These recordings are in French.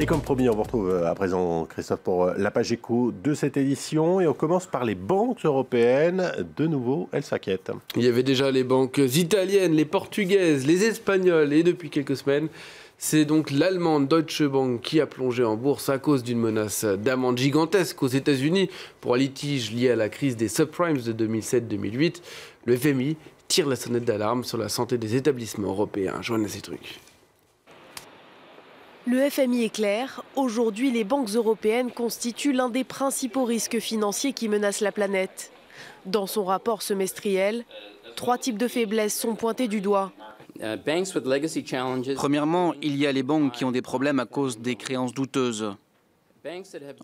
Et comme promis, on vous retrouve à présent, Christophe, pour la page éco de cette édition. Et on commence par les banques européennes. De nouveau, elles s'inquiètent. Il y avait déjà les banques italiennes, les portugaises, les espagnoles. Et depuis quelques semaines, c'est donc l'allemande Deutsche Bank qui a plongé en bourse à cause d'une menace d'amende gigantesque aux États-Unis pour un litige lié à la crise des subprimes de 2007-2008. Le FMI tire la sonnette d'alarme sur la santé des établissements européens. Joanna Citruc. Le FMI est clair, aujourd'hui les banques européennes constituent l'un des principaux risques financiers qui menacent la planète. Dans son rapport semestriel, 3 types de faiblesses sont pointés du doigt. Premièrement, il y a les banques qui ont des problèmes à cause des créances douteuses.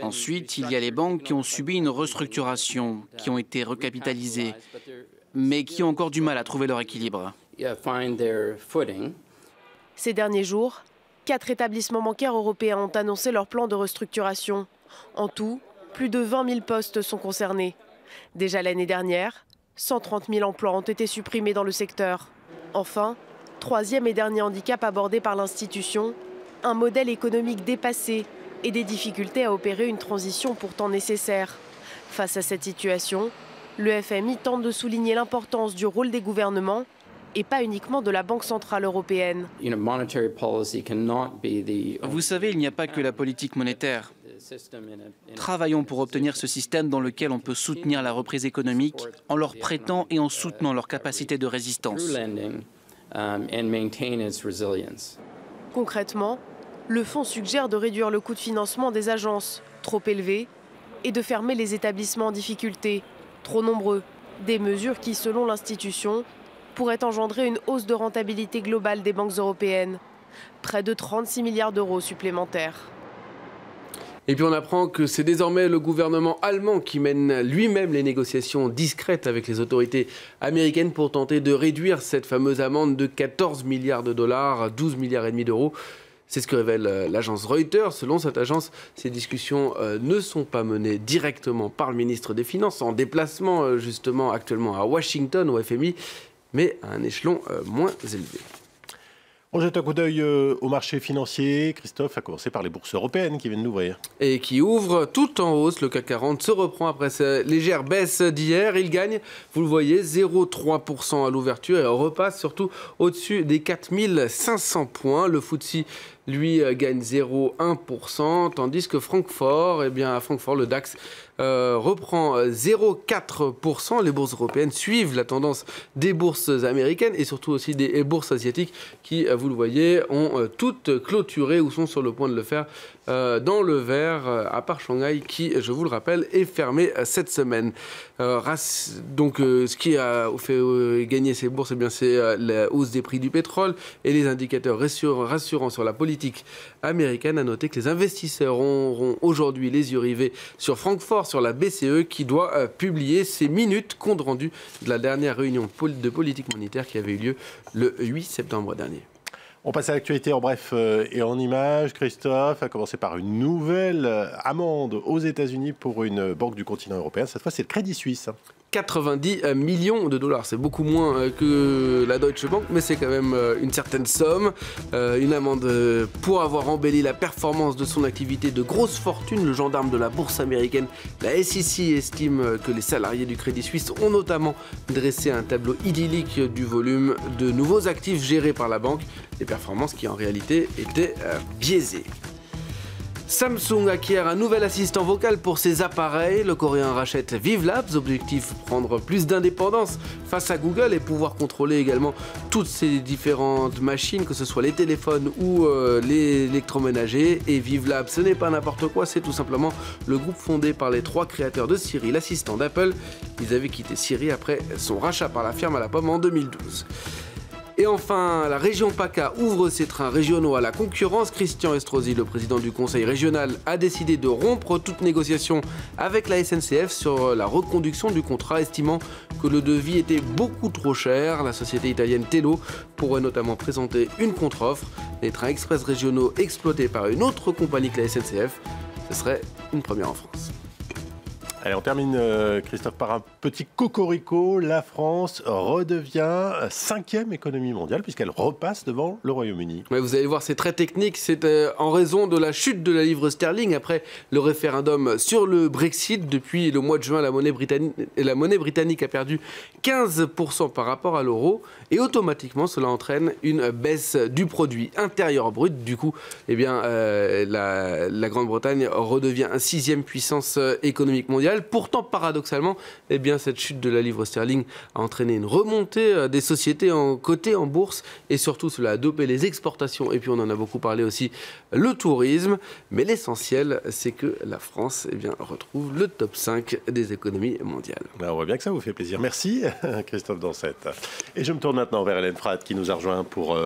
Ensuite, il y a les banques qui ont subi une restructuration, qui ont été recapitalisées, mais qui ont encore du mal à trouver leur équilibre. Ces derniers jours, 4 établissements bancaires européens ont annoncé leur plan de restructuration. En tout, plus de 20 000 postes sont concernés. Déjà l'année dernière, 130 000 emplois ont été supprimés dans le secteur. Enfin, troisième et dernier handicap abordé par l'institution, un modèle économique dépassé et des difficultés à opérer une transition pourtant nécessaire. Face à cette situation, le FMI tente de souligner l'importance du rôle des gouvernements et pas uniquement de la Banque centrale européenne. Vous savez, il n'y a pas que la politique monétaire. Travaillons pour obtenir ce système dans lequel on peut soutenir la reprise économique en leur prêtant et en soutenant leur capacité de résistance. Concrètement, le fonds suggère de réduire le coût de financement des agences, trop élevé, et de fermer les établissements en difficulté, trop nombreux. Des mesures qui, selon l'institution, pourraient engendrer une hausse de rentabilité globale des banques européennes. Près de 36 milliards d'euros supplémentaires. Et puis on apprend que c'est désormais le gouvernement allemand qui mène lui-même les négociations discrètes avec les autorités américaines pour tenter de réduire cette fameuse amende de 14 milliards de dollars, 12 milliards et demi d'euros. C'est ce que révèle l'agence Reuters. Selon cette agence, ces discussions ne sont pas menées directement par le ministre des Finances, en déplacement justement actuellement à Washington, au FMI, mais à un échelon moins élevé. On jette un coup d'œil au marché financier. Christophe, à commencer par les bourses européennes qui viennent d'ouvrir. Et qui ouvrent tout en hausse. Le CAC 40 se reprend après sa légère baisse d'hier. Il gagne, vous le voyez, 0,3% à l'ouverture et repasse surtout au-dessus des 4500 points. Le FTSE, lui, gagne 0,1%, tandis que Francfort, eh bien, à Francfort, le DAX reprend 0,4%. Les bourses européennes suivent la tendance des bourses américaines et surtout aussi des bourses asiatiques qui, vous le voyez, ont toutes clôturé ou sont sur le point de le faire dans le vert, à part Shanghai qui, je vous le rappelle, est fermé cette semaine. Donc, ce qui a fait gagner ces bourses, eh bien, c'est la hausse des prix du pétrole et les indicateurs rassurants sur la politique américaine. À noter que les investisseurs auront aujourd'hui les yeux rivés sur Francfort, sur la BCE, qui doit publier ses minutes compte rendu de la dernière réunion de politique monétaire qui avait eu lieu le 8 septembre dernier. On passe à l'actualité en bref et en images. Christophe, à commencer par une nouvelle amende aux États-Unis pour une banque du continent européen. Cette fois, c'est le Crédit Suisse. 90 millions de dollars, c'est beaucoup moins que la Deutsche Bank, mais c'est quand même une certaine somme. Une amende pour avoir embelli la performance de son activité de grosse fortune. Le gendarme de la bourse américaine, la SEC, estime que les salariés du Crédit Suisse ont notamment dressé un tableau idyllique du volume de nouveaux actifs gérés par la banque, des performances qui en réalité étaient biaisées. Samsung acquiert un nouvel assistant vocal pour ses appareils. Le coréen rachète Vive Labs, objectif prendre plus d'indépendance face à Google et pouvoir contrôler également toutes ces différentes machines, que ce soit les téléphones ou les électroménagers. Et Vive Labs, ce n'est pas n'importe quoi, c'est tout simplement le groupe fondé par les 3 créateurs de Siri, l'assistant d'Apple. Ils avaient quitté Siri après son rachat par la firme à la pomme en 2012. Et enfin, la région PACA ouvre ses trains régionaux à la concurrence. Christian Estrosi, le président du conseil régional, a décidé de rompre toute négociation avec la SNCF sur la reconduction du contrat, estimant que le devis était beaucoup trop cher. La société italienne Tello pourrait notamment présenter une contre-offre. Les trains express régionaux exploités par une autre compagnie que la SNCF, ce serait une première en France. Allez, on termine, Christophe, par un petit cocorico. La France redevient 5e économie mondiale puisqu'elle repasse devant le Royaume-Uni. Ouais, vous allez voir, c'est très technique. C'est en raison de la chute de la livre sterling après le référendum sur le Brexit. Depuis le mois de juin, la monnaie britannique a perdu 15% par rapport à l'euro. Et automatiquement, cela entraîne une baisse du produit intérieur brut. Du coup, eh bien, la Grande-Bretagne redevient un 6e puissance économique mondiale. Pourtant, paradoxalement, eh bien, cette chute de la livre sterling a entraîné une remontée des sociétés cotées en bourse et surtout cela a dopé les exportations et puis on en a beaucoup parlé aussi, le tourisme. Mais l'essentiel, c'est que la France eh bien, retrouve le top 5 des économies mondiales. On voit bien que ça vous fait plaisir. Merci Christophe Dansette. Et je me tourne maintenant vers Hélène Frath qui nous a rejoint pour